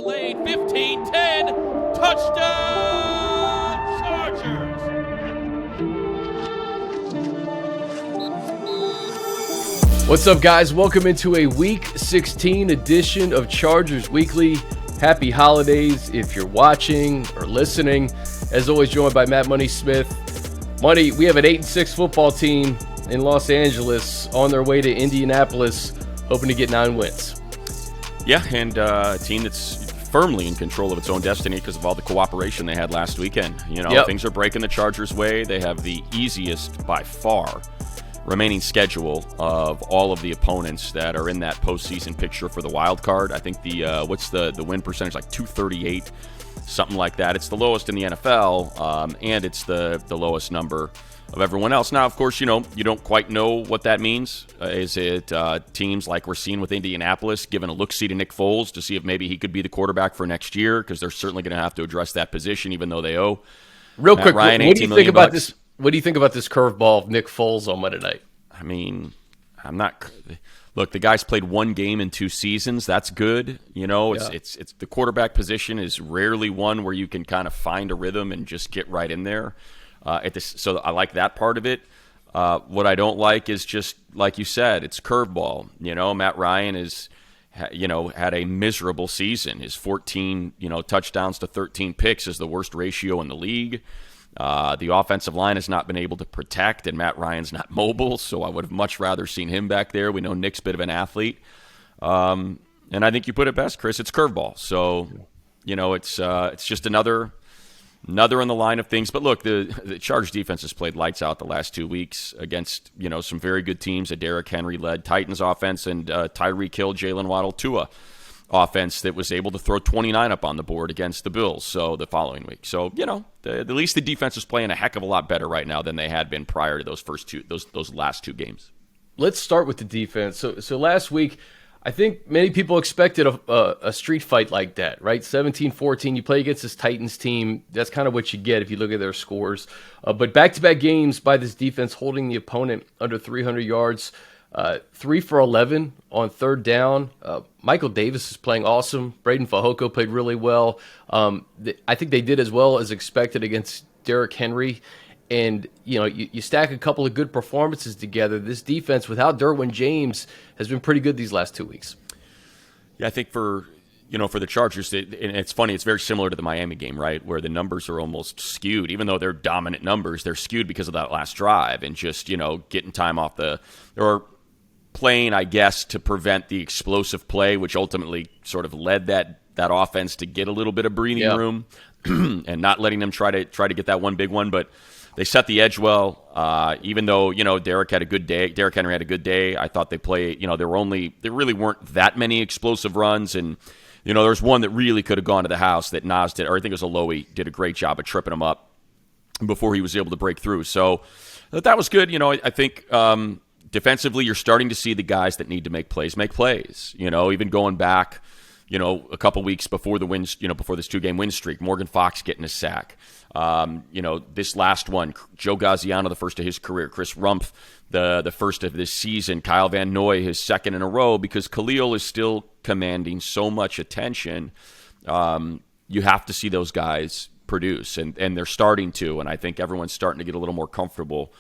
delayed. 15-10. Touchdown, Chargers. What's up, guys? Welcome into a Week 16 edition of Chargers Weekly. Happy holidays if you're watching or listening. As always, joined by Matt Money Smith. Money, we have an 8-6 football team in Los Angeles on their way to Indianapolis, hoping to get 9 wins. Yeah, and a team that's firmly in control of its own destiny because of all the cooperation they had last weekend. You know, Things are breaking the Chargers' way. They have the easiest, by far, remaining schedule of all of the opponents that are in that postseason picture for the wild card. I think what's the win percentage, like 238, something like that. It's the lowest in the NFL, and it's the lowest number of everyone else. Now, of course, you don't quite know what that means. Is it teams like we're seeing with Indianapolis giving a look-see to Nick Foles to see if maybe he could be the quarterback for next year? Because they're certainly going to have to address that position, even though they owe Real Matt quick, Ryan what do you think about this? What do you think about this curveball of Nick Foles on Monday night? I mean, Look, the guy's played one game in 2 seasons. That's good. It's the quarterback position is rarely one where you can kind of find a rhythm and just get right in there. So I like that part of it. What I don't like is just like you said, it's curveball. Matt Ryan is, had a miserable season. His 14, touchdowns to 13 picks is the worst ratio in the league. The offensive line has not been able to protect, and Matt Ryan's not mobile, so I would have much rather seen him back there. We know Nick's a bit of an athlete. And I think you put it best, Chris. It's curveball. So, it's just another in the line of things. But look, the Chargers defense has played lights out the last 2 weeks against, some very good teams, a Derrick Henry-led Titans offense and Tyreek Hill, Jalen Waddle, Tua offense that was able to throw 29 up on the board against the Bills the following week. So, at least the defense is playing a heck of a lot better right now than they had been prior to those last 2 games. Let's start with the defense. So last week, I think many people expected a street fight like that, right? 17-14, you play against this Titans team. That's kind of what you get if you look at their scores. But back-to-back games by this defense holding the opponent under 300 yards. 3 for 11 on third down. Michael Davis is playing awesome. Braden Fehoko played really well. I think they did as well as expected against Derrick Henry. And, you stack a couple of good performances together. This defense, without Derwin James, has been pretty good these last 2 weeks. Yeah, I think for the Chargers, and it's funny, it's very similar to the Miami game, right, where the numbers are almost skewed. Even though they're dominant numbers, they're skewed because of that last drive and just, getting time off or playing, I guess, to prevent the explosive play, which ultimately sort of led that offense to get a little bit of breathing room and not letting them try to get that one big one. But they set the edge well, even though, Derrick Henry had a good day. I thought they played, there really weren't that many explosive runs. And, there was one that really could have gone to the house that Nas did, or I think it was Alohi, did a great job of tripping him up before he was able to break through. So that was good. I think defensively, you're starting to see the guys that need to make plays. Even going back, a couple weeks before the wins, before this 2-game win streak, Morgan Fox getting a sack. This last one, Joe Gaziano, the first of his career, Chris Rumpf, the first of this season, Kyle Van Noy, his second in a row, because Khalil is still commanding so much attention. You have to see those guys produce, and they're starting to, and I think everyone's starting to get a little more comfortable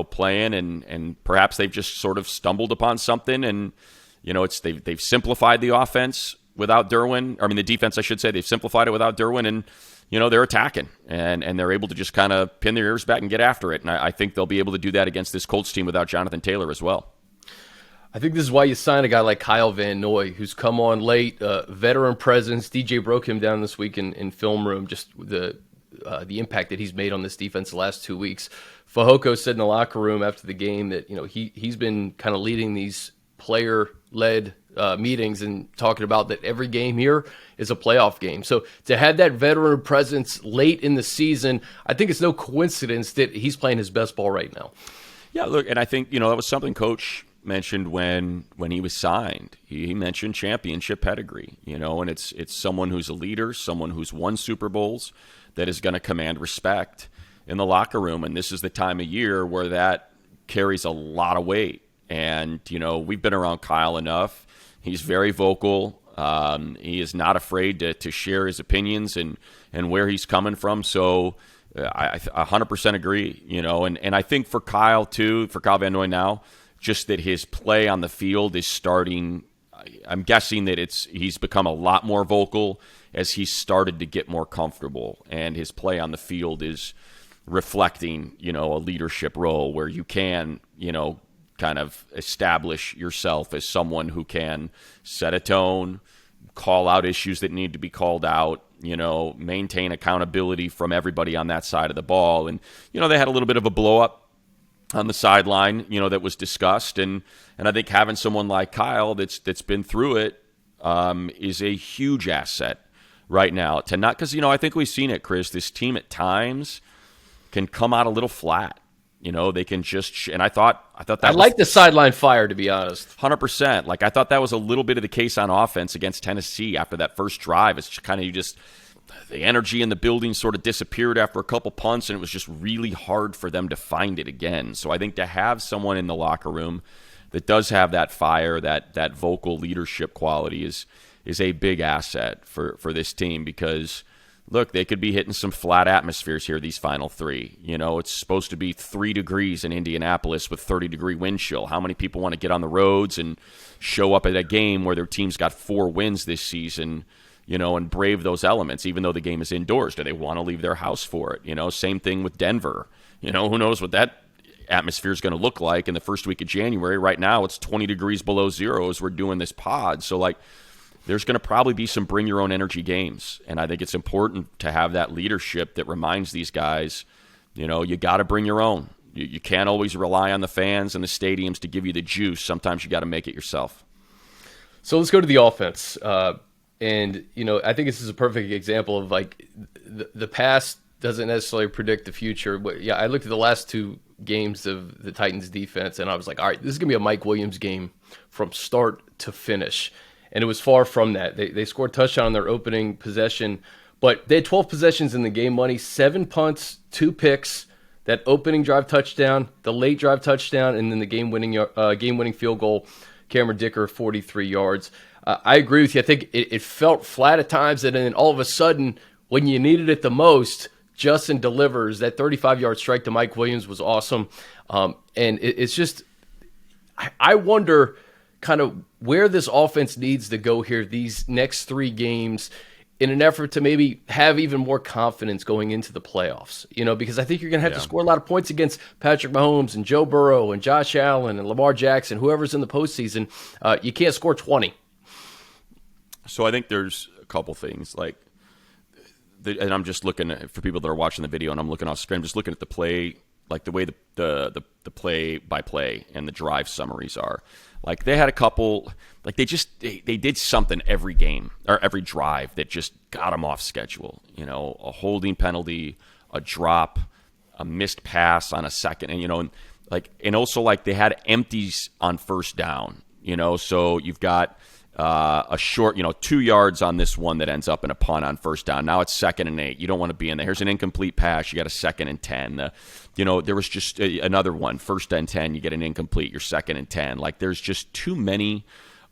playing, and perhaps they've just sort of stumbled upon something, and they've simplified the offense without Derwin. I mean, the defense, I should say, they've simplified it without Derwin, and they're attacking, and they're able to just kind of pin their ears back and get after it. And I think they'll be able to do that against this Colts team without Jonathan Taylor as well. I think this is why you sign a guy like Kyle Van Noy, who's come on late, veteran presence. DJ broke him down this week in film room, just the impact that he's made on this defense the last 2 weeks. Fehoko said in the locker room after the game that he's been kind of leading these player-led meetings and talking about that every game here is a playoff game. So to have that veteran presence late in the season, I think it's no coincidence that he's playing his best ball right now. Yeah, look, and I think that was something Coach mentioned when he was signed. He mentioned championship pedigree, and it's someone who's a leader, someone who's won Super Bowls, that is going to command respect in the locker room. And this is the time of year where that carries a lot of weight. And, we've been around Kyle enough. He's very vocal. He is not afraid to share his opinions and where he's coming from. So I 100% agree, and I think for Kyle Van Noy now, just that his play on the field is starting. I'm guessing that he's become a lot more vocal as he's started to get more comfortable, and his play on the field is reflecting, a leadership role where you can, kind of establish yourself as someone who can set a tone, call out issues that need to be called out, maintain accountability from everybody on that side of the ball. And, they had a little bit of a blow up on the sideline, that was discussed. And I think having someone like Kyle that's been through it is a huge asset right now to not, because, I think we've seen it, Chris, this team at times can come out a little flat. They can just, and I thought that I like the sideline fire, to be honest. 100%. Like, I thought that was a little bit of the case on offense against Tennessee after that first drive. It's kind of the energy in the building sort of disappeared after a couple punts, and it was just really hard for them to find it again. So I think to have someone in the locker room that does have that fire, that vocal leadership quality is a big asset for this team, because look, they could be hitting some flat atmospheres here these final three. It's supposed to be 3 degrees in Indianapolis with 30-degree wind chill. How many people want to get on the roads and show up at a game where their team's got 4 wins this season, and brave those elements, even though the game is indoors? Do they want to leave their house for it? Same thing with Denver. Who knows what that atmosphere is going to look like in the first week of January. Right now, it's 20 degrees below zero as we're doing this pod. So, there's going to probably be some bring your own energy games. And I think it's important to have that leadership that reminds these guys, you got to bring your own. You can't always rely on the fans and the stadiums to give you the juice. Sometimes you got to make it yourself. So let's go to the offense. And, I think this is a perfect example of the past doesn't necessarily predict the future. But yeah, I looked at the last 2 games of the Titans defense and I was like, all right, this is going to be a Mike Williams game from start to finish. And it was far from that. They scored a touchdown on their opening possession, but they had 12 possessions in the game, Money, 7 punts, 2 picks, that opening drive touchdown, the late drive touchdown, and then the game-winning field goal, Cameron Dicker, 43 yards. I agree with you. I think it felt flat at times, and then all of a sudden, when you needed it the most, Justin delivers. That 35-yard strike to Mike Williams was awesome. And it's just, I wonder kind of where this offense needs to go here these next 3 games in an effort to maybe have even more confidence going into the playoffs, because I think you're going to have to score a lot of points against Patrick Mahomes and Joe Burrow and Josh Allen and Lamar Jackson, whoever's in the postseason. You can't score 20. So I think there's a couple things and I'm just looking for people that are watching the video, and I'm looking off screen. I'm just looking at the play, the way the play by play and the drive summaries are. They had a couple, they did something every game or every drive that just got them off schedule. A holding penalty, a drop, a missed pass on a second, and also they had empties on first down. So you've got a short, 2 yards on this one that ends up in a punt on first down. Now it's 2nd and 8. You don't want to be in there. Here's an incomplete pass. You got a 2nd and 10. There was just another one, 1st and 10. You get an incomplete. You're 2nd and 10. There's just too many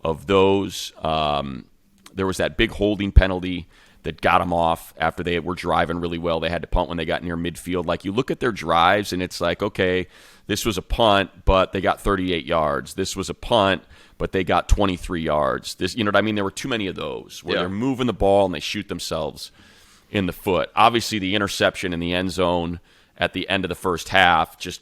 of those. There was that big holding penalty that got them off after they were driving really well. They had to punt when they got near midfield. You look at their drives, and it's okay, this was a punt, but they got 38 yards. This was a punt, but they got 23 yards. This, you know what I mean? There were too many of those where they're moving the ball and they shoot themselves in the foot. Obviously, the interception in the end zone at the end of the first half, just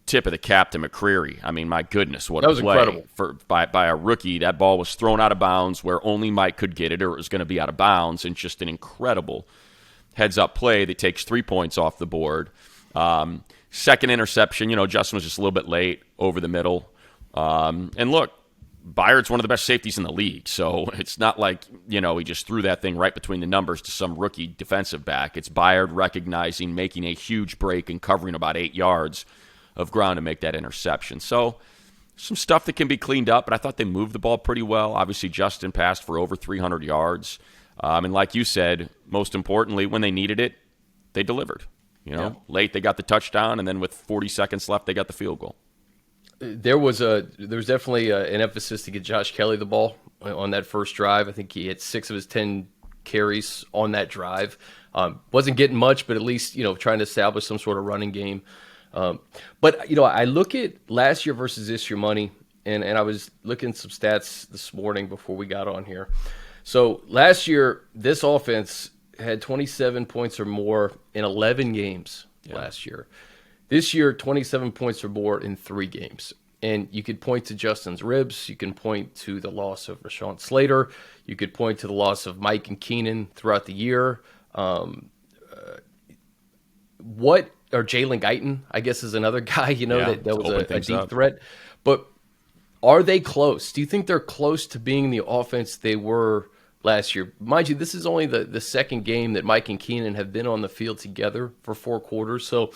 tip of the cap to McCreary. I mean, my goodness, what a play. Incredible. By a rookie. That ball was thrown out of bounds where only Mike could get it, or it was going to be out of bounds, and just an incredible heads-up play that takes 3 points off the board. Second interception, Justin was just a little bit late over the middle. And look, Byard's one of the best safeties in the league, so it's not like, he just threw that thing right between the numbers to some rookie defensive back. It's Byard recognizing, making a huge break, and covering about 8 yards of ground to make that interception. So some stuff that can be cleaned up, but I thought they moved the ball pretty well. Obviously, Justin passed for over 300 yards. And like you said, most importantly, when they needed it, they delivered. Late they got the touchdown, and then with 40 seconds left, they got the field goal. There was definitely an emphasis to get Josh Kelly the ball on that first drive. I think he had 6 of his 10 carries on that drive. Wasn't getting much, but at least, trying to establish some sort of running game. But I look at last year versus this year, Money, and I was looking at some stats this morning before we got on here. So last year, this offense had 27 points or more in 11 games last year. This year, 27 points or more in 3 games. And you could point to Justin's ribs. You can point to the loss of Rashawn Slater. You could point to the loss of Mike and Keenan throughout the year. Or Jalen Guyton, I guess, is another guy, that was a deep threat. But are they close? Do you think they're close to being the offense they were last year? Mind you, this is only the second game that Mike and Keenan have been on the field together for 4 quarters. So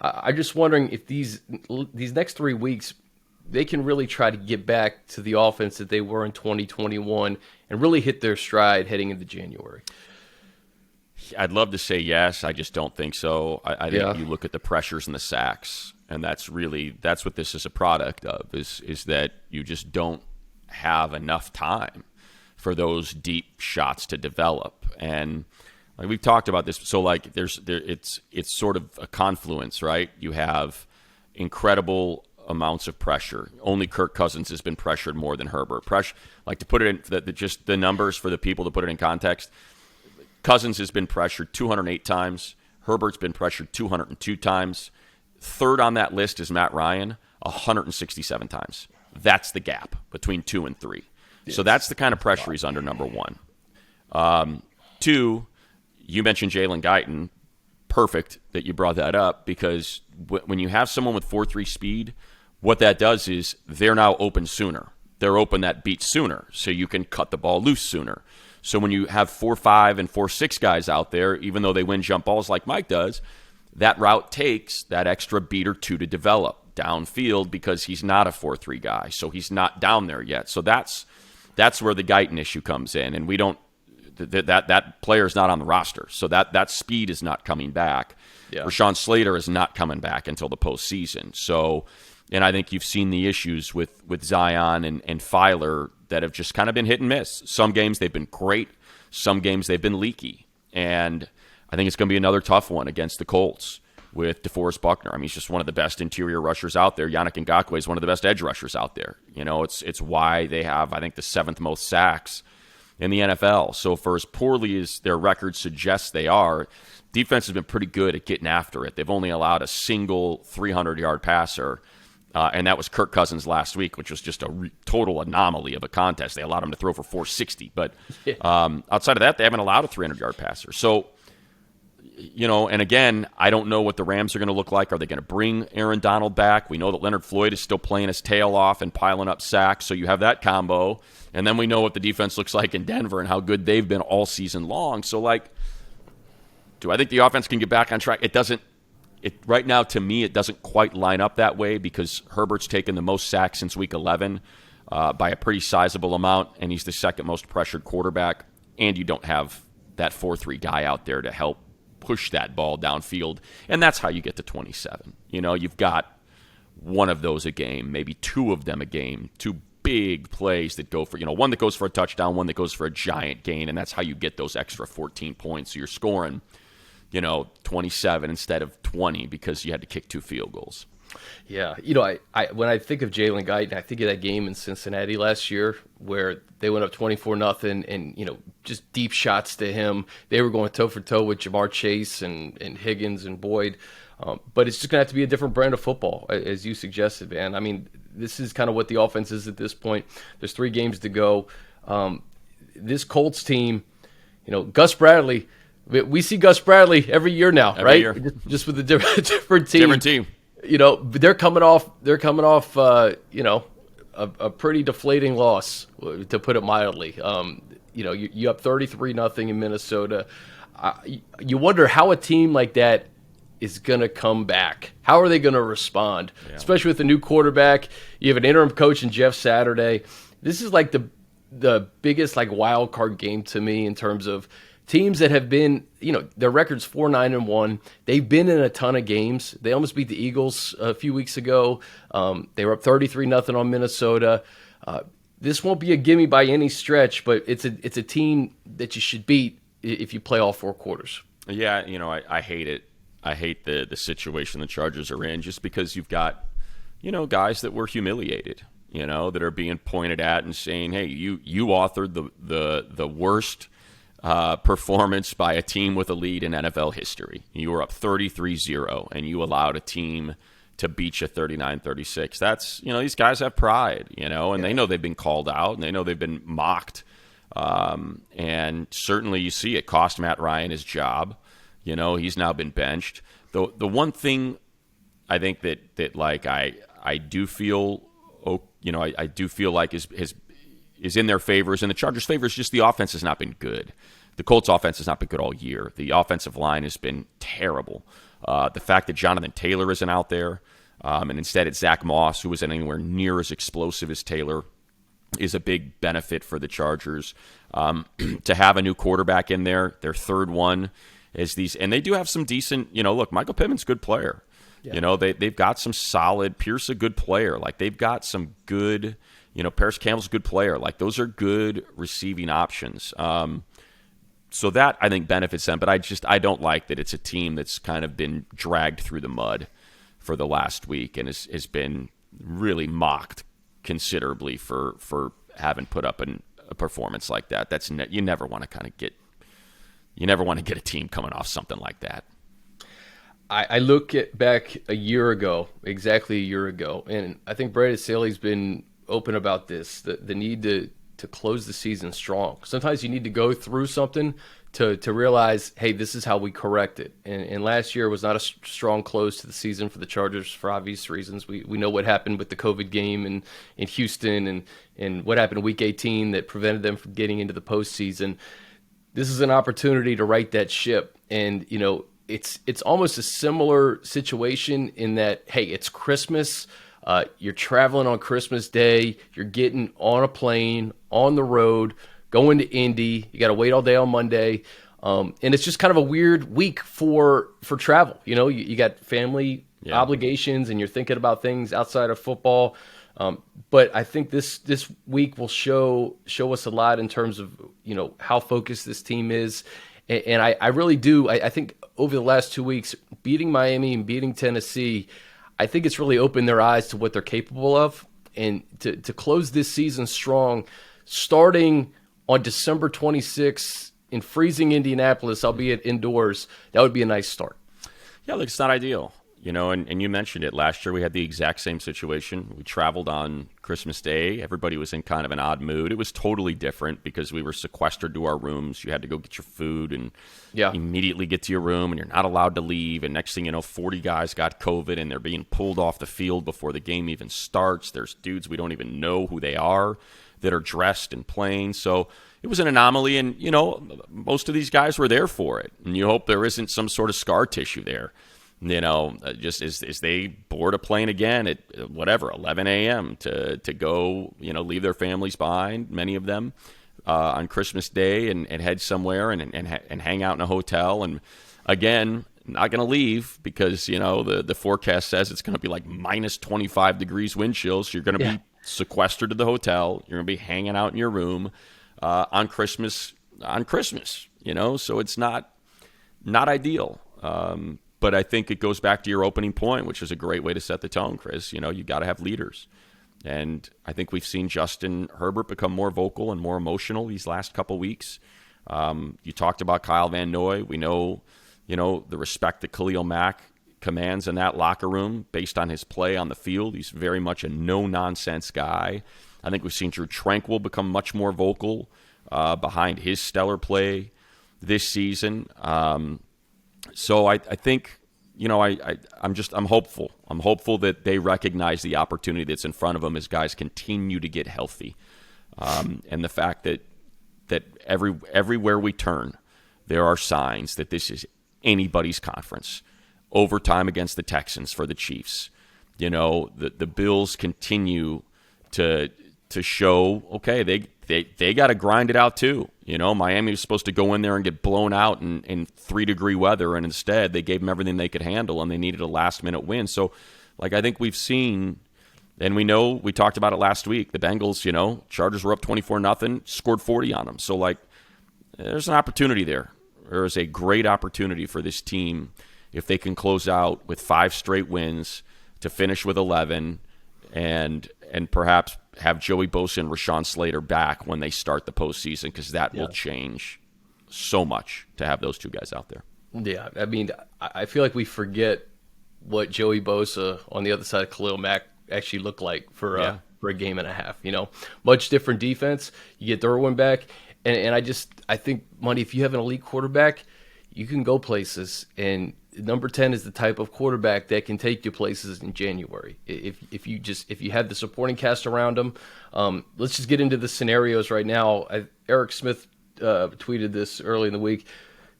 I'm just wondering if these next 3 weeks, they can really try to get back to the offense that they were in 2021 and really hit their stride heading into January. I'd love to say yes. I just don't think so. I think you look at the pressures and the sacks, and that's what this is a product of, is that you just don't have enough time for those deep shots to develop. And like we've talked about this, so like it's sort of a confluence, right? You have incredible amounts of pressure. Only Kirk Cousins has been pressured more than Herbert. Like, to put it in just the numbers for the people, to put it in context, Cousins has been pressured 208 times. Herbert's been pressured 202 times. Third on that list is Matt Ryan, 167 times. That's the gap between 2 and 3. So that's the kind of pressure he's under, number 1. 2, you mentioned Jalen Guyton. Perfect that you brought that up, because when you have someone with 4.3 speed, what that does is they're now open sooner. They're open that beat sooner, so you can cut the ball loose sooner. So when you have 4.5 and 4.6 guys out there, even though they win jump balls like Mike does, that route takes that extra beat or 2 to develop downfield, because he's not a 4.3 guy, so he's not down there yet. So that's where the Guyton issue comes in, and we don't. That player is not on the roster, so that speed is not coming back. Yeah. Rashawn Slater is not coming back until the postseason. So, and I think you've seen the issues with Zion and Filer that have just kind of been hit and miss. Some games they've been great, some games they've been leaky, and I think it's going to be another tough one against the Colts with DeForest Buckner. I mean, he's just one of the best interior rushers out there. Yannick Ngakoue is one of the best edge rushers out there. It's why they have, I think, the 7th most sacks in the NFL. So for as poorly as their record suggests they are, defense has been pretty good at getting after it. They've only allowed a single 300-yard passer, and that was Kirk Cousins last week, which was just a total anomaly of a contest. They allowed him to throw for 460. But outside of that, they haven't allowed a 300-yard passer. So, and again, I don't know what the Rams are going to look like. Are they going to bring Aaron Donald back? We know that Leonard Floyd is still playing his tail off and piling up sacks, so you have that combo. And then we know what the defense looks like in Denver and how good they've been all season long. So, do I think the offense can get back on track? It doesn't. Right now, to me, it doesn't quite line up that way, because Herbert's taken the most sacks since Week 11 by a pretty sizable amount, and he's the second most pressured quarterback. And you don't have that 4.3 guy out there to help push that ball downfield, and that's how you get to 27. You've got one of those a game, maybe 2 of them a game, 2 big plays that go for, one that goes for a touchdown, one that goes for a giant gain, and that's how you get those extra 14 points. So you're scoring, 27 instead of 20 because you had to kick 2 field goals. Yeah, I when I think of Jalen Guyton, I think of that game in Cincinnati last year where they went up 24-0, and just deep shots to him. They were going toe for toe with Jamar Chase and Higgins and Boyd, but it's just gonna have to be a different brand of football, as you suggested, man. I mean, this is kind of what the offense is at this point. There's 3 games to go. This Colts team, Gus Bradley. We see Gus Bradley every year now, every right? Year. Just with a different team. Different team. They're coming off, a pretty deflating loss, to put it mildly. You up 33-0 in Minnesota. You wonder how a team like that is going to come back. How are they going to respond? Yeah. Especially with the new quarterback. You have an interim coach in Jeff Saturday. This is like the biggest like wild card game to me in terms of teams that have been, their record's 4-9-1. They've been in a ton of games. They almost beat the Eagles a few weeks ago. They were up 33-0 on Minnesota. This won't be a gimme by any stretch, but it's a team that you should beat if you play all 4 quarters. Yeah, I hate it. I hate the situation the Chargers are in, just because you've got, guys that were humiliated, that are being pointed at and saying, hey, you authored the worst performance by a team with a lead in NFL history. You were up 33-0, and you allowed a team to beat you 39-36. That's, these guys have pride, and they know they've been called out, and they know they've been mocked. And certainly you see it cost Matt Ryan his job. He's now been benched. The one thing I think that like I do feel, I do feel like is in their favor, is in the Chargers' favor, is just the offense has not been good. The Colts' offense has not been good all year. The offensive line has been terrible. The fact that Jonathan Taylor isn't out there, and instead it's Zach Moss, who isn't anywhere near as explosive as Taylor, is a big benefit for the Chargers. To have a new quarterback in there, their third one, is these, and they do have some decent, look, Michael Pittman's a good player. Yeah. They've got some solid, Pierce a good player. Like, they've got some good, Paris Campbell's a good player. Like, those are good receiving options. So that, I think, benefits them. But I don't like that it's a team that's kind of been dragged through the mud for the last week and has been really mocked considerably for having put up a performance like that. That's you never want to get a team coming off something like that. I look back exactly a year ago, and I think Brandon Staley's been open about this, the need to close the season strong. Sometimes you need to go through something to realize, hey, this is how we correct it. And last year was not a strong close to the season for the Chargers for obvious reasons. We know what happened with the COVID game in Houston and what happened in Week 18 that prevented them from getting into the postseason. This is an opportunity to right that ship. And, it's almost a similar situation in that, hey, it's Christmas. You're traveling on Christmas Day. You're getting on a plane, on the road, going to Indy. You got to wait all day on Monday. And it's just kind of a weird week for travel. You got family obligations, and you're thinking about things outside of football. But I think this week will show us a lot in terms of, how focused this team is. And I really do. I think over the last 2 weeks, beating Miami and beating Tennessee, I think it's really opened their eyes to what they're capable of. And to close this season strong, starting on December 26th in freezing Indianapolis, albeit indoors, that would be a nice start. Yeah, look, it's not ideal. And you mentioned it. Last year we had the exact same situation. We traveled on Christmas Day. Everybody was in kind of an odd mood. It was totally different because we were sequestered to our rooms. You had to go get your food and immediately get to your room, and you're not allowed to leave. And next thing you know, 40 guys got COVID, and they're being pulled off the field before the game even starts. There's dudes we don't even know who they are that are dressed and playing. So it was an anomaly, and, most of these guys were there for it. And you hope there isn't some sort of scar tissue there. Just as they board a plane again at 11 a.m. to go, leave their families behind, many of them, on Christmas Day and head somewhere and hang out in a hotel. And again, not going to leave because, the forecast says it's going to be like minus 25 degrees wind chills. So you're going to be sequestered to the hotel. You're going to be hanging out in your room on Christmas, so it's not ideal. But I think it goes back to your opening point, which is a great way to set the tone, Chris. You got to have leaders. And I think we've seen Justin Herbert become more vocal and more emotional these last couple weeks. You talked about Kyle Van Noy. We know, the respect that Khalil Mack commands in that locker room based on his play on the field. He's very much a no-nonsense guy. I think we've seen Drew Tranquill become much more vocal behind his stellar play this season. So I think, I'm hopeful. I'm hopeful that they recognize the opportunity that's in front of them as guys continue to get healthy. And the fact that everywhere we turn, there are signs that this is anybody's conference. Overtime against the Texans for the Chiefs. The Bills continue to show, okay, they they got to grind it out too. Miami was supposed to go in there and get blown out in 3-degree weather, and instead they gave them everything they could handle, and they needed a last-minute win. So, I think we've seen, and we know, we talked about it last week, the Bengals, Chargers were up 24-0, scored 40 on them. So, there's an opportunity there. There is a great opportunity for this team if they can close out with 5 straight wins to finish with 11 and perhaps have Joey Bosa and Rashawn Slater back when they start the postseason, because that will change so much to have those two guys out there. Yeah, I mean, I feel like we forget what Joey Bosa on the other side of Khalil Mack actually looked like for a game and a half. Much different defense. You get Derwin back, and I think, Monty, if you have an elite quarterback, you can go places, and number 10 is the type of quarterback that can take you places in January. If you have the supporting cast around him. Let's just get into the scenarios right now. Eric Smith tweeted this early in the week.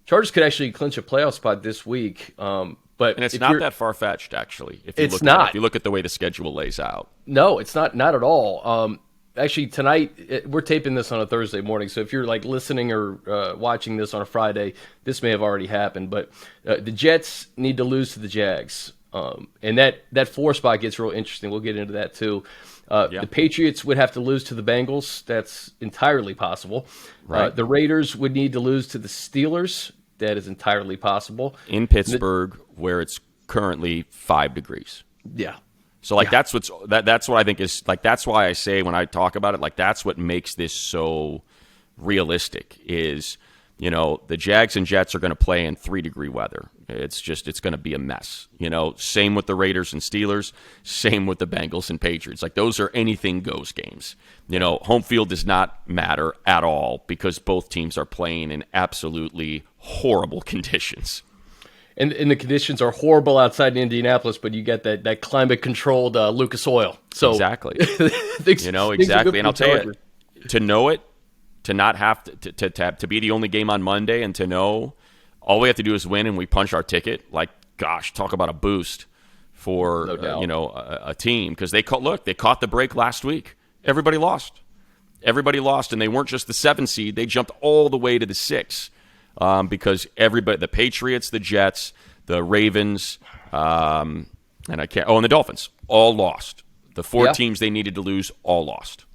Chargers could actually clinch a playoff spot this week. And it's not that far-fetched, actually. If you look at the way the schedule lays out. No, it's not at all. Actually, tonight, we're taping this on a Thursday morning, so if you're listening or watching this on a Friday, this may have already happened. But the Jets need to lose to the Jags, and that 4 spot gets real interesting. We'll get into that too. The Patriots would have to lose to the Bengals. That's entirely possible. Right. The Raiders would need to lose to the Steelers. That is entirely possible. In Pittsburgh, where it's currently 5 degrees. Yeah. So that's what I think is that's why I say when I talk about it, that's what makes this so realistic is, the Jags and Jets are going to play in 3-degree weather. It's going to be a mess. Same with the Raiders and Steelers, same with the Bengals and Patriots. Those are anything goes games. Home field does not matter at all because both teams are playing in absolutely horrible conditions. And the conditions are horrible outside in Indianapolis, but you get that climate-controlled Lucas Oil. So exactly. Exactly. And I'll tell you, to know it, to not have to be the only game on Monday, and to know all we have to do is win and we punch our ticket. Gosh, talk about a boost for a team, because they caught the break last week. Everybody lost, and they weren't just the 7 seed; they jumped all the way to the 6. Because everybody, the Patriots, the Jets, the Ravens, and the Dolphins, all lost. The 4 teams they needed to lose, all lost.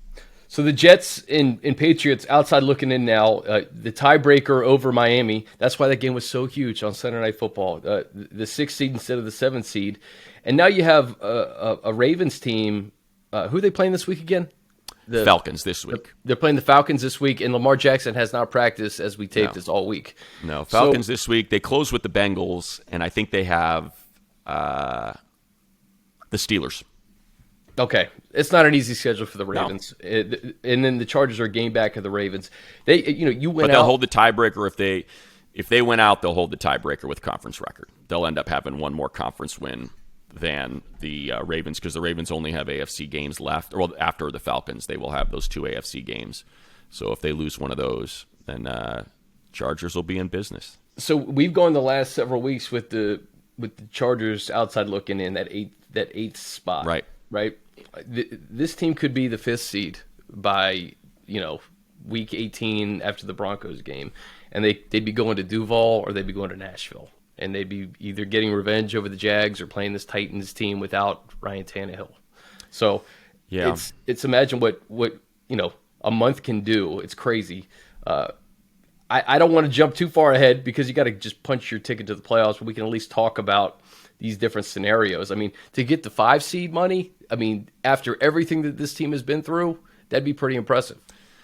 So the Jets and Patriots outside looking in now, the tiebreaker over Miami. That's why that game was so huge on Sunday Night Football. The 6th seed instead of the 7th seed. And now you have a Ravens team. Who are they playing this week again? The Falcons this week. They're playing the Falcons this week, and Lamar Jackson has not practiced as we tape this all week. No, Falcons this week. They close with the Bengals, and I think they have the Steelers. Okay. It's not an easy schedule for the Ravens. No. And then the Chargers are a game back of the Ravens. You win out. But they'll hold the tiebreaker if they win out, they'll hold the tiebreaker with conference record. They'll end up having one more conference win than the Ravens, because the Ravens only have AFC games left. Or after the Falcons, they will have those 2 AFC games. So if they lose one of those, then Chargers will be in business. So we've gone the last several weeks with the Chargers outside looking in that 8th spot. Right. This team could be the 5th seed by week 18 after the Broncos game, and they'd be going to Duval or they'd be going to Nashville. And they'd be either getting revenge over the Jags or playing this Titans team without Ryan Tannehill. So it's imagine what a month can do. It's crazy. I don't want to jump too far ahead because you got to just punch your ticket to the playoffs, but we can at least talk about these different scenarios. I mean, to get the 5 seed money, after everything that this team has been through, that'd be pretty impressive.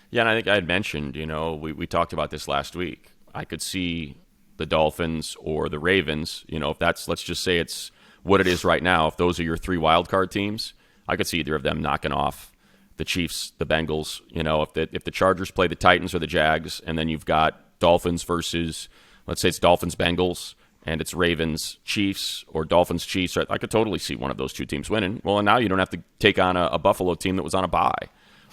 Yeah, and I think I had mentioned, we talked about this last week. I could see the Dolphins or the Ravens, if that's, let's just say it's what it is right now, if those are your 3 wildcard teams, I could see either of them knocking off the Chiefs, the Bengals. If the Chargers play the Titans or the Jags, and then you've got Dolphins versus, let's say it's Dolphins Bengals, and it's Ravens Chiefs or Dolphins Chiefs, I could totally see one of those 2 teams winning. Well, and now you don't have to take on a Buffalo team that was on a bye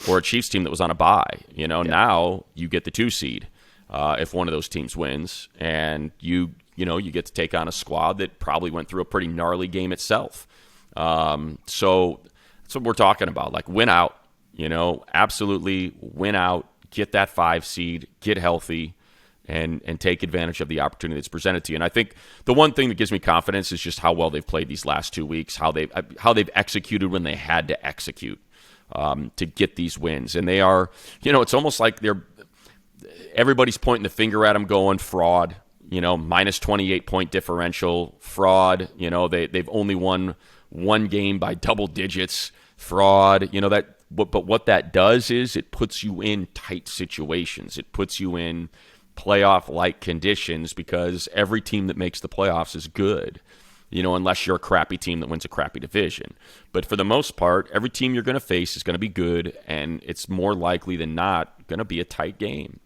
or a Chiefs team that was on a bye. Now you get the 2 seed. If one of those teams wins, and you get to take on a squad that probably went through a pretty gnarly game itself. So that's what we're talking about. Win out, absolutely win out, get that 5 seed, get healthy, and take advantage of the opportunity that's presented to you. And I think the one thing that gives me confidence is just how well they've played these last 2 weeks, how they've executed when they had to execute to get these wins. And they are, it's almost like everybody's pointing the finger at them, going fraud. Minus 28-point differential, fraud. They've only won one game by double digits, fraud. But what that does is it puts you in tight situations. It puts you in playoff-like conditions because every team that makes the playoffs is good, unless you're a crappy team that wins a crappy division. But for the most part, every team you're going to face is going to be good, and it's more likely than not going to be a tight game.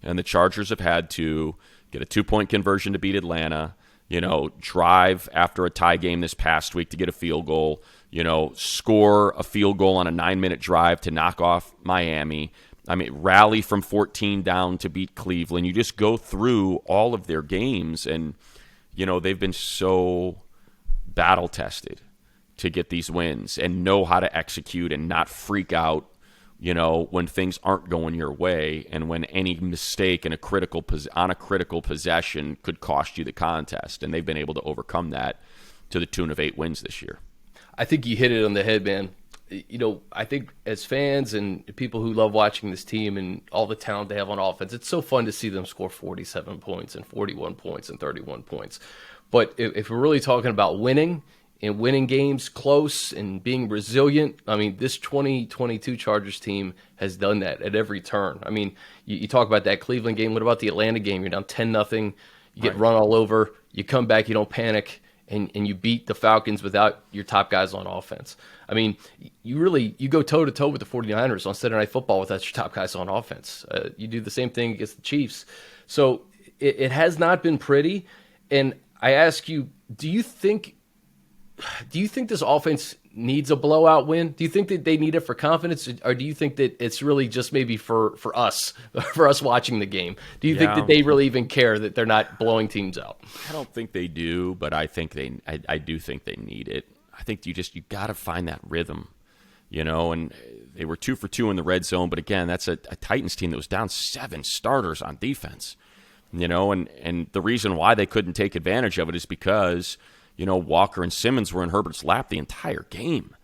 And the Chargers have had to get a 2-point conversion to beat Atlanta, drive after a tie game this past week to get a field goal, score a field goal on a 9-minute drive to knock off Miami. Rally from 14 down to beat Cleveland. You just go through all of their games, and, they've been so battle-tested to get these wins and know how to execute and not freak out, when things aren't going your way and when any mistake on a critical possession could cost you the contest. And they've been able to overcome that to the tune of 8 wins this year. I think you hit it on the head, man. I think as fans and people who love watching this team and all the talent they have on offense, it's so fun to see them score 47 points and 41 points and 31 points. But if we're really talking about winning and winning games close and being resilient, this 2022 Chargers team has done that at every turn. You talk about that Cleveland game. What about the Atlanta game? You're down 10-0. You get run all over. You come back. You don't panic. And you beat the Falcons without your top guys on offense. You go toe-to-toe with the 49ers on Saturday Night Football without your top guys on offense. You do the same thing against the Chiefs. So it has not been pretty. And I ask you, do you think this offense needs a blowout win? Do you think that they need it for confidence, or do you think that it's really just maybe for us watching the game? Do you think that they really even care that they're not blowing teams out? I don't think they do, but I do think they need it. I think you got to find that rhythm, and they were 2 for 2 in the red zone, but again, that's a Titans team that was down 7 starters on defense, and the reason why they couldn't take advantage of it is because Walker and Simmons were in Herbert's lap the entire game,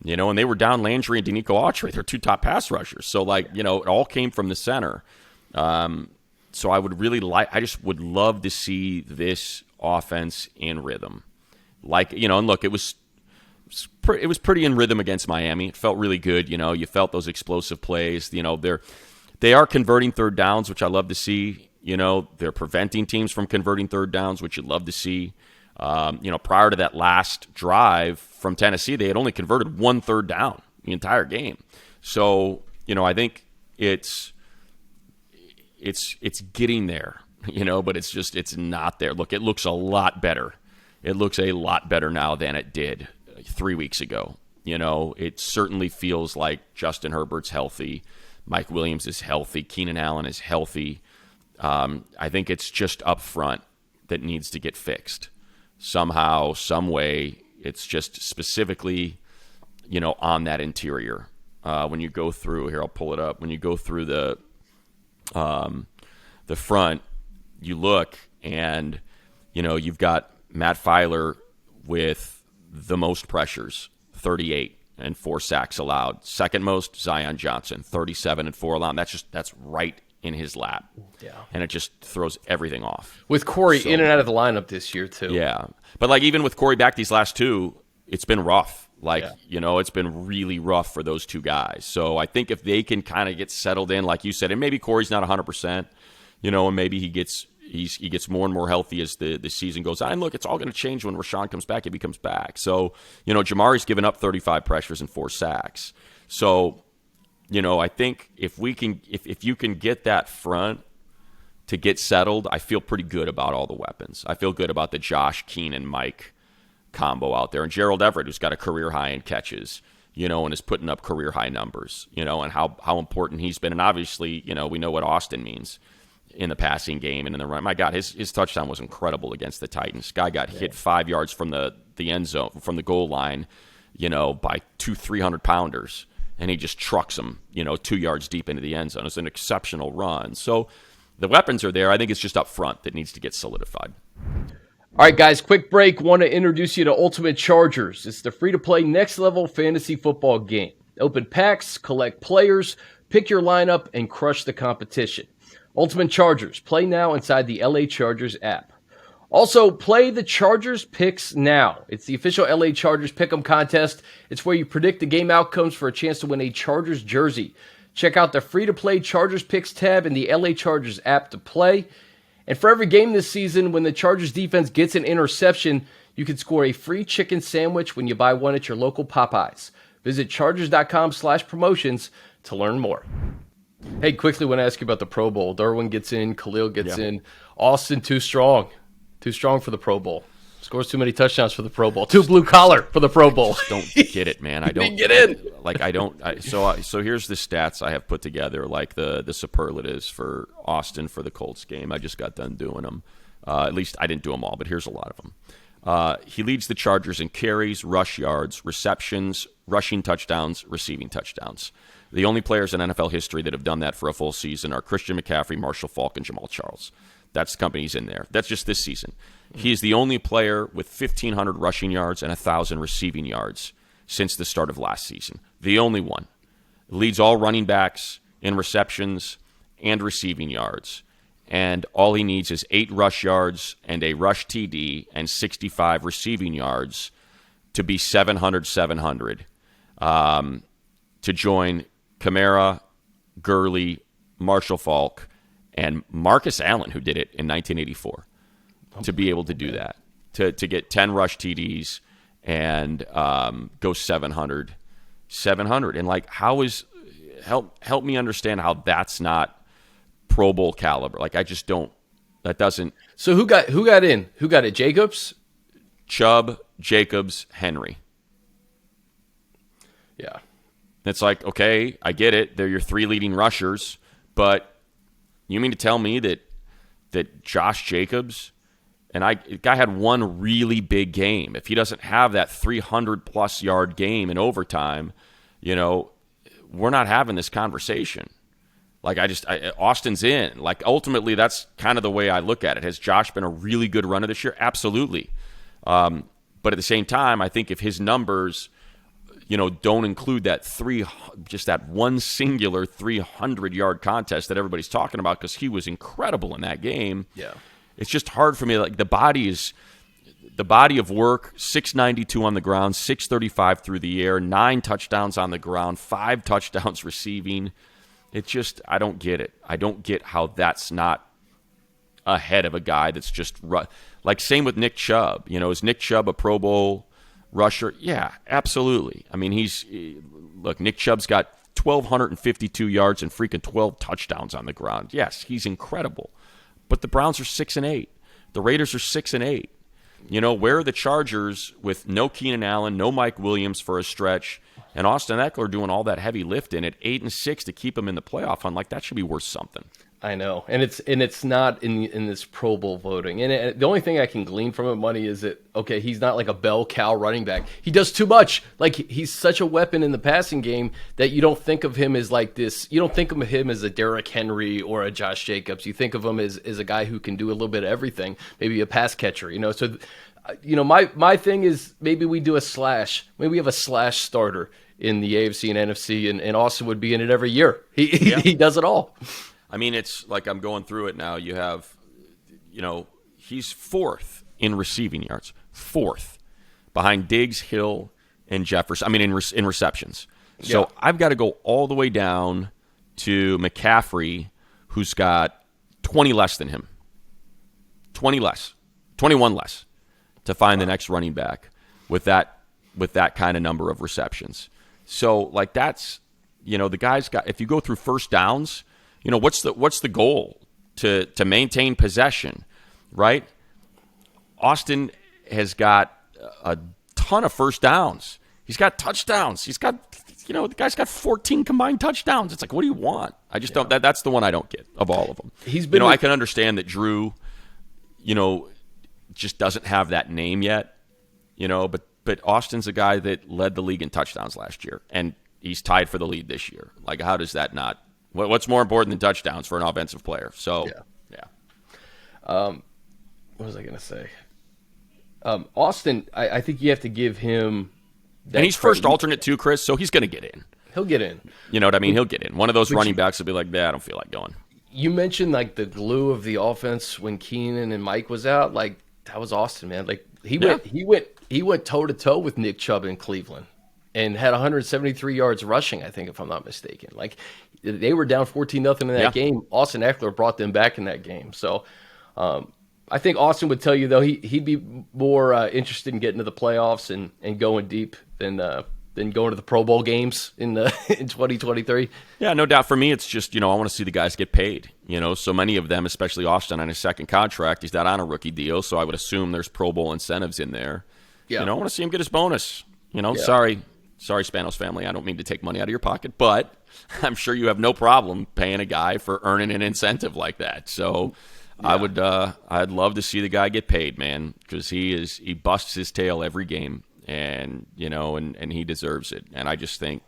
and they were down Landry and Denico Autry, their 2 top pass rushers. So, it all came from the center. So I just would love to see this offense in rhythm. And look, it was pretty in rhythm against Miami. It felt really good. You felt those explosive plays. They are converting third downs, which I love to see. They're preventing teams from converting third downs, which you'd love to see. Prior to that last drive from Tennessee, they had only converted 1 third down the entire game. So, I think it's getting there, but it's not there. Look, it looks a lot better. It looks a lot better now than it did 3 weeks ago. It certainly feels like Justin Herbert's healthy. Mike Williams is healthy. Keenan Allen is healthy. I think it's just up front that needs to get fixed. Somehow, some way, it's just specifically, on that interior. When you go through here, I'll pull it up. When you go through the front, you look and, you've got Matt Filer with the most pressures, 38 and 4 sacks allowed. Second most, Zion Johnson, 37 and 4 allowed. That's right in his lap. Yeah. And it just throws everything off. With Corey in and out of the lineup this year, too. Yeah. But, even with Corey back these last 2, it's been rough. It's been really rough for those 2 guys. So I think if they can kind of get settled in, like you said, and maybe Corey's not 100%, and maybe he gets more and more healthy as the season goes on. And look, it's all going to change when Rashawn comes back if he comes back. So, Jamari's given up 35 pressures and 4 sacks. So, I think if you can get that front to get settled, I feel pretty good about all the weapons. I feel good about the Josh, Keenan, Mike combo out there. And Gerald Everett, who's got a career high in catches, and is putting up career high numbers, and how important he's been. And obviously, we know what Austin means in the passing game and in the run. My God, his touchdown was incredible against the Titans. Guy got hit 5 yards from the end zone, from the goal line, by 200-300 pounders. and he just trucks him, 2 yards deep into the end zone. It's an exceptional run. So the weapons are there. I think it's just up front that needs to get solidified. All right, guys, quick break. Want to introduce you to Ultimate Chargers. It's the free-to-play next-level fantasy football game. Open packs, collect players, pick your lineup, and crush the competition. Ultimate Chargers. Play now inside the LA Chargers app. Also, play the Chargers Picks now. It's the official LA Chargers Pick'em contest. It's where you predict the game outcomes for a chance to win a Chargers jersey. Check out the free-to-play Chargers Picks tab in the LA Chargers app to play. And for every game this season, when the Chargers defense gets an interception, you can score a free chicken sandwich when you buy one at your local Popeyes. Visit chargers.com/promotions to learn more. Hey, quickly want to ask you about the Pro Bowl. Darwin gets in, Khalil gets in. Austin, too strong. Too strong for the Pro Bowl. Scores too many touchdowns for the Pro Bowl. Too blue collar for the Pro Bowl. Don't get it, man. I don't get in. So here's the stats I have put together, like the superlatives for Austin for the Colts game. I just got done doing them. At least I didn't do them all, but here's a lot of them. He leads the Chargers in carries, rush yards, receptions, rushing touchdowns, receiving touchdowns. The only players in NFL history that have done that for a full season are Christian McCaffrey, Marshall Faulk, and Jamal Charles. That's the company he's in there. That's just this season. He is the only player with 1,500 rushing yards and 1,000 receiving yards since the start of last season. The only one. Leads all running backs in receptions and receiving yards. And all he needs is 8 rush yards and a rush TD and 65 receiving yards to be 700-700 to join Kamara, Gurley, Marshall Faulk, and Marcus Allen, who did it in 1984, to be able to do that, to get 10 rush TDs and go 700. And help me understand how that's not Pro Bowl caliber. Like, I just don't. That doesn't. So who got in? Who got it? Jacobs, Chubb, Jacobs, Henry. Yeah. It's like, okay, I get it. They're your 3 leading rushers, but you mean to tell me that Josh Jacobs, and the guy had one really big game. If he doesn't have that 300-plus yard game in overtime, we're not having this conversation. Like, Austin's in. Like, ultimately, that's kind of the way I look at it. Has Josh been a really good runner this year? Absolutely. But at the same time, I think if his numbers, don't include that one singular 300-yard contest that everybody's talking about, because he was incredible in that game. Yeah. It's just hard for me. Like, the body of work, 692 on the ground, 635 through the air, 9 touchdowns on the ground, 5 touchdowns receiving. It's just, I don't get it. I don't get how that's not ahead of a guy that's just like, same with Nick Chubb. Is Nick Chubb a Pro Bowl rusher? Yeah, absolutely. I mean, Nick Chubb's got 1,252 yards and freaking 12 touchdowns on the ground. Yes, he's incredible. But the Browns are 6-8. The Raiders are 6-8. Where are the Chargers with no Keenan Allen, no Mike Williams for a stretch, and Austin Eckler doing all that heavy lifting at 8-6 to keep him in the playoff hunt? Like, that should be worth something. I know, and it's not in this Pro Bowl voting. And the only thing I can glean from it, Money, is that, okay, he's not like a bell cow running back. He does too much. Like, he's such a weapon in the passing game that you don't think of him as like this. You don't think of him as a Derrick Henry or a Josh Jacobs. You think of him as a guy who can do a little bit of everything, maybe a pass catcher. So, my thing is, maybe we do a slash. Maybe we have a slash starter in the AFC and NFC, and Austin would be in it every year. He does it all. I mean, it's like, I'm going through it now. You have, he's 4th in receiving yards, 4th behind Diggs, Hill, and Jefferson. I mean, in receptions. So yeah. I've got to go all the way down to McCaffrey, who's got 20 less than him. 21 less to find the next running back with that kind of number of receptions. So, like, that's, the guy's got, if you go through first downs, what's the goal? To maintain possession, right? Austin has got a ton of first downs. He's got touchdowns. He's got, the guy's got 14 combined touchdowns. It's like, what do you want? I just don't. That's the one I don't get of all of them. He's been. I can understand that Drew, just doesn't have that name yet. But Austin's a guy that led the league in touchdowns last year, and He's tied for the lead this year. Like, how does that not? What's more important than touchdowns for an offensive player? So, yeah. What was I going to say? Austin, I think you have to give him that and he's credit. first alternate too, Chris, so he's going to get in. He'll get in. You know what I mean? He'll get in. One of those running backs will be like, I don't feel like going. You mentioned like the glue of the offense when Keenan and Mike was out. Like, that was Austin, man. Like he went toe to toe with Nick Chubb in Cleveland and had 173 yards rushing, I think, if I'm not mistaken. Like, they were down 14-0 in that game. Austin Eckler brought them back in that game. So I think Austin would tell you, though, he'd be more interested in getting to the playoffs and going deep than going to the Pro Bowl games in 2023. Yeah, no doubt. For me, it's just, I want to see the guys get paid. So many of them, especially Austin on his second contract, he's not on a rookie deal, so I would assume there's Pro Bowl incentives in there. Yeah. I want to see him get his bonus. Sorry, Spanos family, I don't mean to take money out of your pocket, but I'm sure you have no problem paying a guy for earning an incentive like that. So I'd love to see the guy get paid, man, because he busts his tail every game, and and he deserves it. And I just think,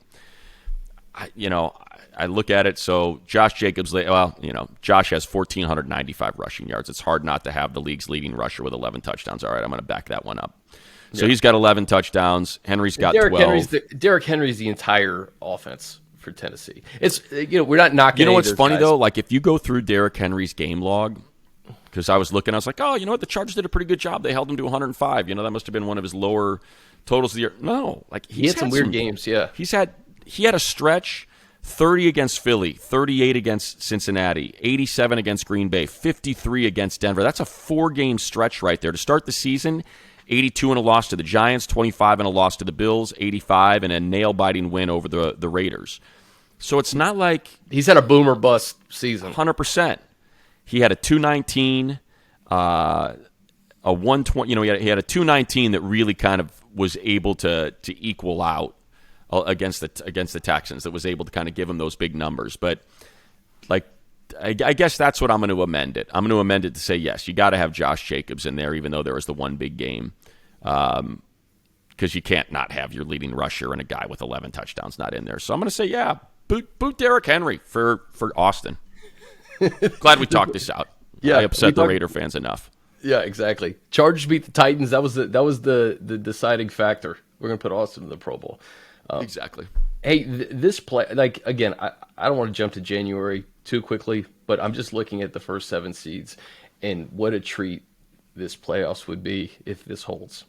I look at it. So Josh Jacobs, Josh has 1,495 rushing yards. It's hard not to have the league's leading rusher with 11 touchdowns. All right, I'm going to back that one up. So he's got 11 touchdowns. Henry's got 12. Derrick Henry's the entire offense for Tennessee. It's we're not knocking. You know what's funny though? Like, if you go through Derrick Henry's game log, because I was looking, I was like, oh, you know what? The Chargers did a pretty good job. They held him to 105. That must have been one of his lower totals of the year. No, like he had some weird games. Yeah, he had a stretch: 30 against Philly, 38 against Cincinnati, 87 against Green Bay, 53 against Denver. That's a 4-game stretch right there to start the season. 82 and a loss to the Giants, 25 and a loss to the Bills, 85 and a nail-biting win over the Raiders. So it's not like he's had a boomer bust season. 100%. He had a 219, a 120. He had a 219 that really kind of was able to equal out against the Texans. That was able to kind of give him those big numbers. But I guess that's what I'm going to amend it. I'm going to amend it to say, yes, you got to have Josh Jacobs in there, even though there was the one big game, because you can't not have your leading rusher and a guy with 11 touchdowns not in there. So I'm going to say, yeah, boot Derrick Henry for Austin. Glad we talked this out. Yeah, I upset the Raider fans enough. Yeah, exactly. Chargers beat the Titans. That was the deciding factor. We're going to put Austin in the Pro Bowl. Exactly. Hey, this play, again, I don't want to jump to January too quickly, but I'm just looking at the first 7 seeds and what a treat this playoffs would be if this holds.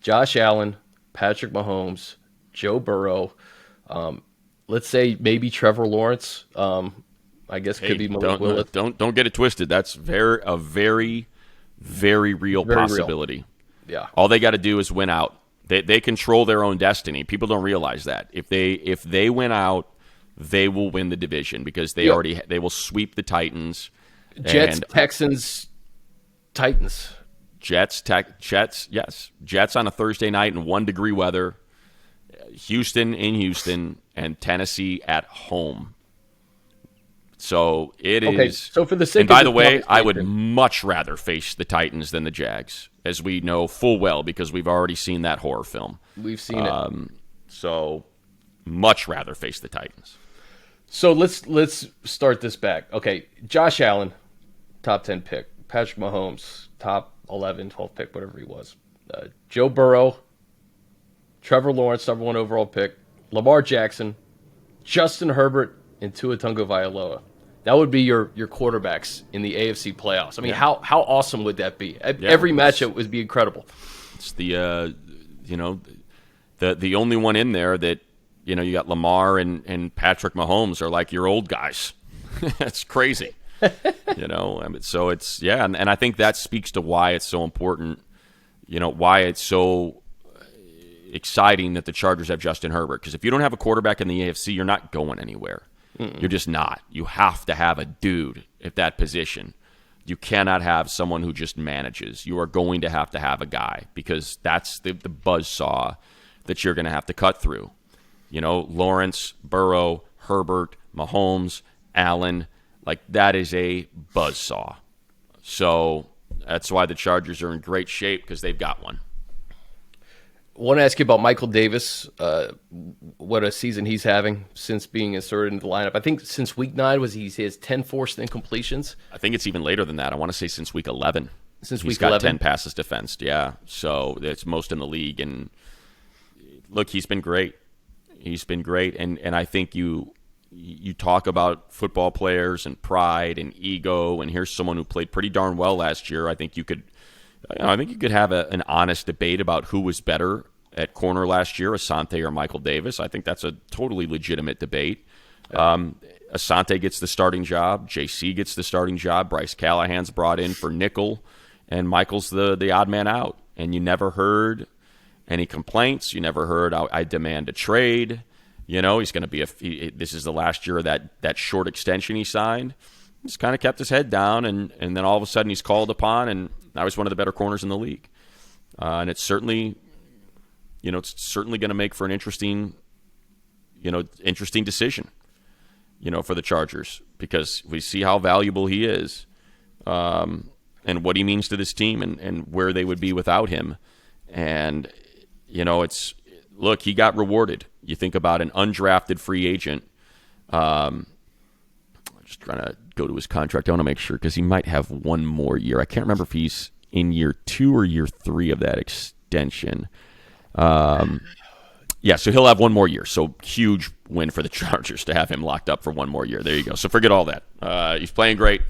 Josh Allen, Patrick Mahomes, Joe Burrow, let's say maybe Trevor Lawrence. I guess could be Malik Willis. Don't get it twisted. That's a very, very real possibility. Real. Yeah. All they got to do is win out. They control their own destiny. People don't realize that. If they win out, they will win the division because they will sweep the Titans. Jets, Texans, Titans. Jets, yes. Jets on a Thursday night in 1-degree weather. Houston in Houston, and Tennessee at home. So it is. Okay, so for the sake and by the way, I would much rather face the Titans than the Jags, as we know full well because we've already seen that horror film. We've seen it. So much rather face the Titans. So let's start this back. Okay, Josh Allen, top 10 pick. Patrick Mahomes, top 11, 12 pick, whatever he was. Joe Burrow, Trevor Lawrence, number 1 overall pick. Lamar Jackson, Justin Herbert, and Tua Tagovailoa. That would be your quarterbacks in the AFC playoffs. I mean, how awesome would that be? Every matchup would be incredible. It's the only one in there that you got Lamar and Patrick Mahomes are like your old guys. That's crazy. So it's and I think that speaks to why it's so important. Why it's so exciting that the Chargers have Justin Herbert, because if you don't have a quarterback in the AFC, you're not going anywhere. You're just not. You have to have a dude at that position. You cannot have someone who just manages. You are going to have a guy, because that's the buzzsaw that you're going to have to cut through. Lawrence, Burrow, Herbert, Mahomes, Allen, that is a buzzsaw. So that's why the Chargers are in great shape, because they've got one. want to ask you about Michael Davis. What a season he's having since being inserted into the lineup. I think since week 9 he has 10 forced incompletions. I think it's even later than that. I want to say since week 11. Since he's week got 11. 10 passes defensed. Yeah, so it's most in the league. And look, he's been great. He's been great, and I think you talk about football players and pride and ego, and here's someone who played pretty darn well last year. I think you could have an honest debate about who was better at corner last year, Asante or Michael Davis. I think that's a totally legitimate debate. Asante gets the starting job. JC gets the starting job. Bryce Callahan's brought in for nickel, and Michael's the odd man out. And you never heard any complaints. You never heard, I demand a trade. He's going to be this is the last year of that short extension he signed. He's kind of kept his head down, and then all of a sudden he's called upon, and now he's one of the better corners in the league. And it's certainly going to make for an interesting decision, for the Chargers, because we see how valuable he is, and what he means to this team, and where they would be without him. And look, he got rewarded. You think about an undrafted free agent. I'm just trying to go to his contract. I want to make sure, because he might have one more year. I can't remember if he's in year 2 or year 3 of that extension. Yeah, so he'll have one more year. So huge win for the Chargers to have him locked up for one more year. There you go. So forget all that. He's playing great.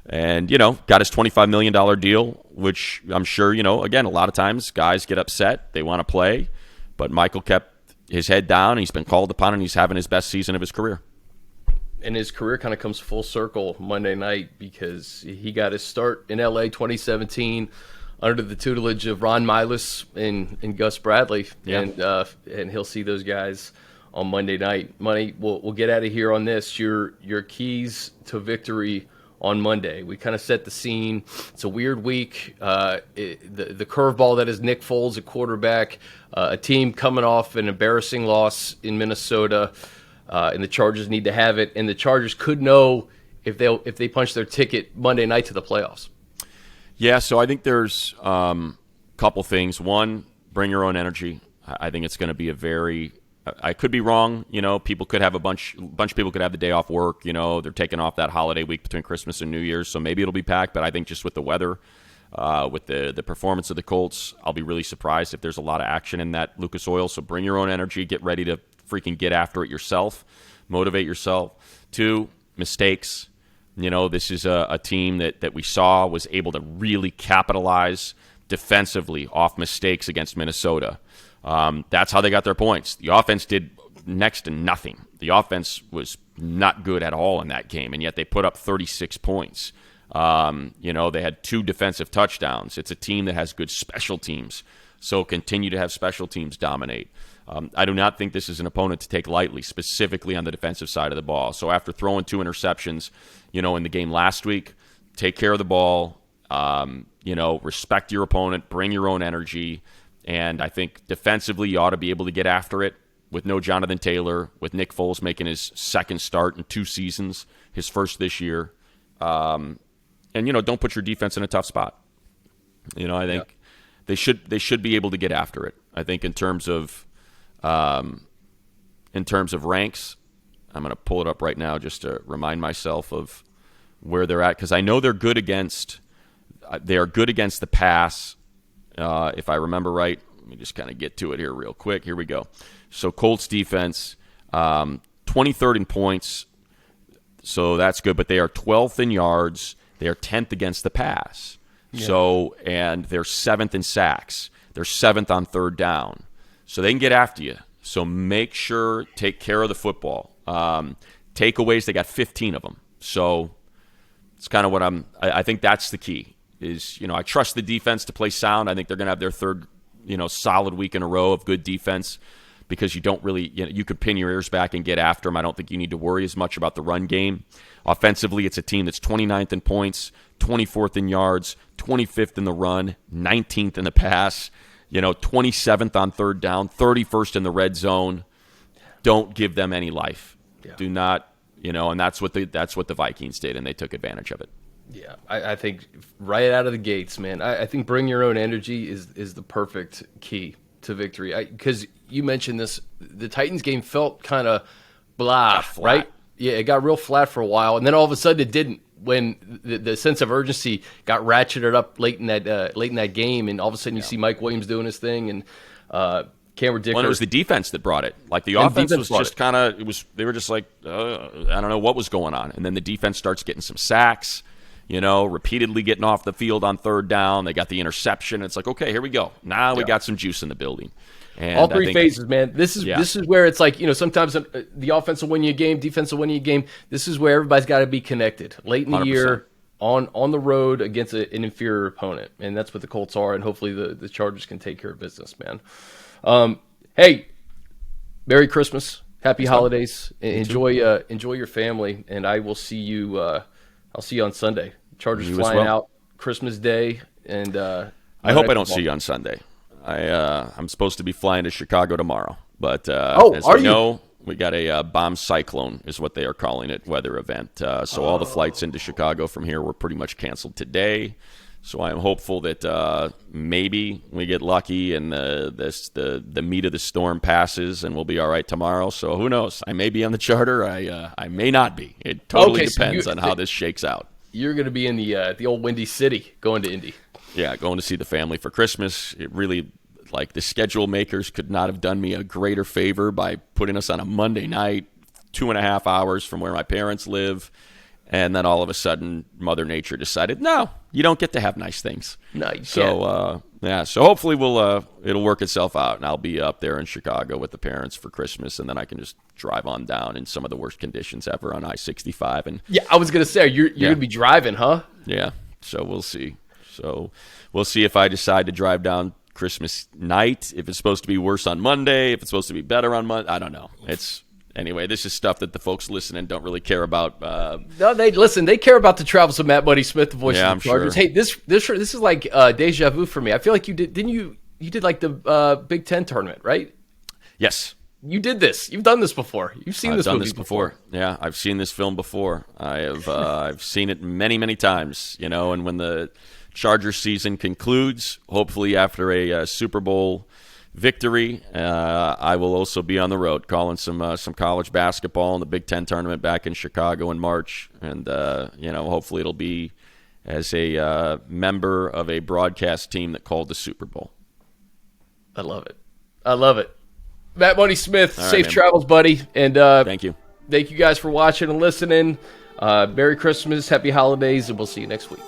And, got his $25 million deal, which I'm sure, again, a lot of times guys get upset. They want to play. But Michael kept his head down. He's been called upon, and he's having his best season of his career. And his career kind of comes full circle Monday night, because he got his start in L.A. 2017 under the tutelage of Ron Miles and Gus Bradley. Yeah. And he'll see those guys on Monday night. Money, we'll get out of here on this. Your keys to victory on Monday. We kind of set the scene. It's a weird week. The curveball that is Nick Foles at quarterback, a team coming off an embarrassing loss in Minnesota, and the Chargers need to have it. And the Chargers could know if they punch their ticket Monday night to the playoffs. Yeah, so I think there's a couple things. One, bring your own energy. I think it's going to be I could be wrong. People could have a bunch of people could have the day off work. They're taking off that holiday week between Christmas and New Year's, so maybe it'll be packed. But I think just with the weather, with the performance of the Colts, I'll be really surprised if there's a lot of action in that Lucas Oil. So bring your own energy. Get ready to freaking get after it yourself. Motivate yourself. 2, mistakes. This is a team that we saw was able to really capitalize defensively off mistakes against Minnesota. That's how they got their points. The offense did next to nothing. The offense was not good at all in that game, and yet they put up 36 points. They had 2 defensive touchdowns. It's a team that has good special teams, so continue to have special teams dominate. I do not think this is an opponent to take lightly, specifically on the defensive side of the ball. So after throwing 2 interceptions, in the game last week, take care of the ball, respect your opponent, bring your own energy. And I think defensively, you ought to be able to get after it with no Jonathan Taylor, with Nick Foles making his second start in 2 seasons, his first this year. And don't put your defense in a tough spot. I think they should be able to get after it. I think in terms of ranks, I'm going to pull it up right now just to remind myself of where they're at, because I know they are good against the pass. If I remember right, let me just kind of get to it here real quick. Here we go. So Colts defense, 23rd in points, so that's good. But they are 12th in yards. They are 10th against the pass. Yeah. So, and they're 7th in sacks. They're 7th on third down. So they can get after you. So make sure, take care of the football. Takeaways, they got 15 of them. So it's kind of what I think that's the key. Is, I trust the defense to play sound. I think they're going to have their third, solid week in a row of good defense, because you don't really, you could pin your ears back and get after them. I don't think you need to worry as much about the run game. Offensively, it's a team that's 29th in points, 24th in yards, 25th in the run, 19th in the pass, 27th on third down, 31st in the red zone. Don't give them any life. Yeah. Do not, and that's what the Vikings did, and they took advantage of it. Yeah, I think right out of the gates, man, I think bring your own energy is the perfect key to victory. Because you mentioned this, the Titans game felt kind of blah, right? Yeah, it got real flat for a while, and then all of a sudden it didn't. When the sense of urgency got ratcheted up late in that game, and all of a sudden you see Mike Williams doing his thing, and Cameron Dicker. Well, it was the defense that brought it. Like the offense was just kind of they were just like I don't know what was going on, and then the defense starts getting some sacks, repeatedly getting off the field on third down. They got the interception. It's like, okay, here we go. Now we got some juice in the building. And all three phases, man. This is where it's like, sometimes the offense will win you a game, defense will win you a game. This is where everybody's got to be connected late in the 100%. Year on the road against an inferior opponent, and that's what the Colts are. And hopefully the Chargers can take care of business, man. Hey, Merry Christmas, Happy Holidays. Enjoy your family, and I will see you. I'll see you on Sunday. Chargers flying out Christmas Day, and I hope I don't see you on Sunday. I'm supposed to be flying to Chicago tomorrow, but as we know, we got a bomb cyclone is what they are calling it, weather event. So all the flights into Chicago from here were pretty much canceled today. So I'm hopeful that maybe we get lucky and the meat of the storm passes and we'll be all right tomorrow. So who knows? I may be on the charter. I may not be. It totally depends on how this shakes out. You're going to be in the old Windy City going to Indy. Yeah, going to see the family for Christmas. It really, the schedule makers could not have done me a greater favor by putting us on a Monday night, 2.5 hours from where my parents live. And then all of a sudden, Mother Nature decided, no, you don't get to have nice things. No, you can't. So hopefully it'll work itself out, and I'll be up there in Chicago with the parents for Christmas, and then I can just drive on down in some of the worst conditions ever on I-65. And yeah, I was gonna say you're gonna be driving, huh? Yeah. So we'll see. So we'll see if I decide to drive down Christmas night, if it's supposed to be worse on Monday, if it's supposed to be better on Monday. I don't know. Anyway, this is stuff that the folks listening don't really care about. No, they care about the travels of Matt Buddy Smith, the voice of the Chargers. Sure. Hey, this is like deja vu for me. I feel like you did like the Big Ten tournament, right? Yes. You did this. You've done this before. You've seen this movie before. Yeah, I've seen this film before. I have. I've seen it many, many times. And when the Chargers season concludes, hopefully after a Super Bowl victory, I will also be on the road calling some college basketball in the Big Ten tournament back in Chicago in March, and hopefully it'll be as a member of a broadcast team that called the Super Bowl. I love it. Matt Buddy Smith, right, safe man. travels, buddy, and thank you guys for watching and listening. Merry Christmas, Happy Holidays, and we'll see you next week.